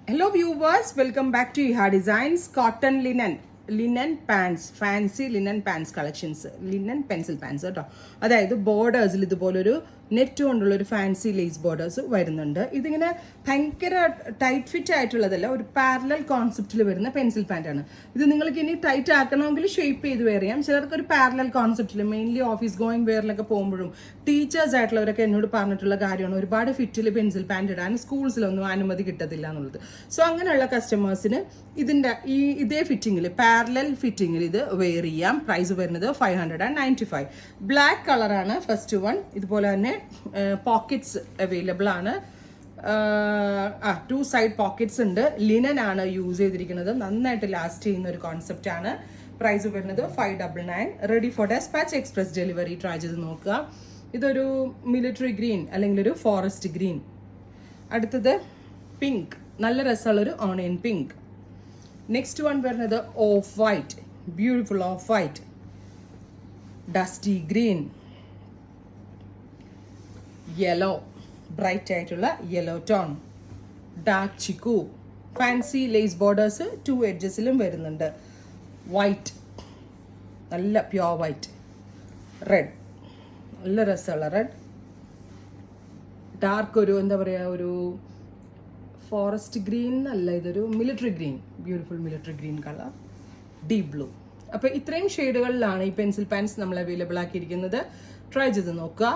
Hello viewers, welcome back to Iha Designs. Cotton linen pants, fancy linen pants collections, linen pencil pants കേട്ടോ. അതായത് ബോർഡേഴ്സിൽ ഇതുപോലൊരു net കൊണ്ടുള്ള ഒരു fancy lace borders വരുന്നുണ്ട്. ഇതിങ്ങനെ ഭയങ്കര ടൈറ്റ് ഫിറ്റ് ആയിട്ടുള്ളതല്ല, ഒരു പാരലൽ കോൺസെപ്റ്റിൽ വരുന്ന പെൻസിൽ പാൻ്റ് ആണ്. ഇത് നിങ്ങൾക്ക് ഇനി ടൈറ്റ് ആക്കണമെങ്കിൽ ഷേപ്പ് ചെയ്ത് വെയർ ചെയ്യാം. ചിലർക്ക് ഒരു പാരലൽ കോൺസെപ്റ്റിൽ മെയിൻലി ഓഫീസ് ഗോയിങ് വെയറിലൊക്കെ പോകുമ്പോഴും ടീച്ചേഴ്സ് ആയിട്ടുള്ളവരൊക്കെ എന്നോട് പറഞ്ഞിട്ടുള്ള കാര്യമാണ് ഒരുപാട് ഫിറ്റിൽ പെൻസിൽ പാൻ്റ് ഇടാൻ സ്കൂൾസിലൊന്നും അനുമതി കിട്ടത്തില്ല എന്നുള്ളത്. സോ അങ്ങനെയുള്ള കസ്റ്റമേഴ്സിന് ഇതിൻ്റെ ഇതേ ഫിറ്റിങ്ങിൽ പാരലൽ ഫിറ്റിങ്ങിൽ ഇത് വെയർ ചെയ്യാം. പ്രൈസ് വരുന്നത് 595. ബ്ലാക്ക് കളറാണ് ഫസ്റ്റ് വൺ. ഇതുപോലെ തന്നെ പോക്കറ്റ്സ് അവൈലബിൾ ആണ്. 2 സൈഡ് പോക്കറ്റ്സ് ഉണ്ട്. ലിനൻ ആണ് യൂസ് ചെയ്തിരിക്കുന്നത്. നന്നായിട്ട് ലാസ്റ്റ് ചെയ്യുന്ന ഒരു കോൺസെപ്റ്റ് ആണ്. പ്രൈസ് വരുന്നത് 599. Ready for dispatch express delivery. Try ചെയ്ത് നോക്കുക. ഇതൊരു മിലിറ്ററി ഗ്രീൻ അല്ലെങ്കിൽ ഒരു ഫോറസ്റ്റ് ഗ്രീൻ. അടുത്തത് പിങ്ക്, നല്ല രസമുള്ളൊരു ഓണിയൻ പിങ്ക്. നെക്സ്റ്റ് വൺ വരുന്നത് off white, beautiful off white. Dusty green, yellow, bright ആയിട്ടുള്ള yellow tone. Dark chikoo, fancy lace borders 2 എഡ്ജസിലും വരുന്നുണ്ട്. വൈറ്റ്, നല്ല പ്യോർ വൈറ്റ്. റെഡ്, നല്ല രസമുള്ള റെഡ്. ഡാർക്ക് ഒരു എന്താ പറയുക, ഒരു ഫോറസ്റ്റ് ഗ്രീൻ അല്ല, ഇതൊരു military green, beautiful military green colour. Deep blue. അപ്പോൾ ഇത്രയും ഷെയ്ഡുകളിലാണ് ഈ പെൻസിൽ പാൻസ് നമ്മൾ അവൈലബിൾ ആക്കിയിരിക്കുന്നത്. ട്രൈ ചെയ്ത് നോക്കുക.